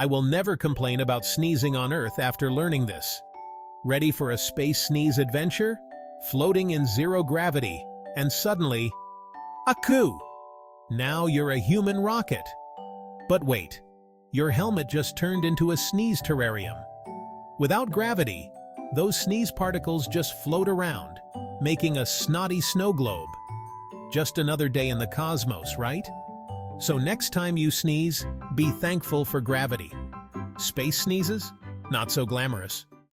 I will never complain about sneezing on Earth after learning this. Ready for a space sneeze adventure? Floating in zero gravity, and suddenly, a coup! Now you're a human rocket. But wait, your helmet just turned into a sneeze terrarium. Without gravity, those sneeze particles just float around, making a snotty snow globe. Just another day in the cosmos, right? So next time you sneeze, be thankful for gravity. Space sneezes? Not so glamorous.